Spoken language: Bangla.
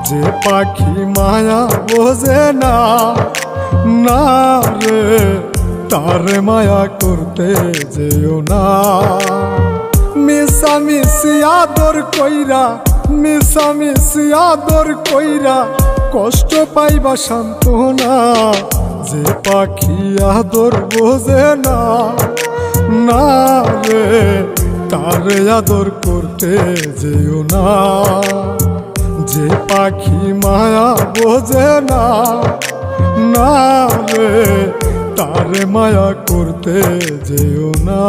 যে পাখি মায়া বোঝে না, না রে তারে মায়া করতে যেও না। মিশামিশি আদর কইরা, মিশামিশি আদর কইরা কষ্ট পাইবা সান্ত্বনা। যে পাখি আদর বোঝে না, না রে তারে আদর করতে যেও না। যে পাখি মায়া বোঝে না, না রে তারে মায়া করতে যেও না।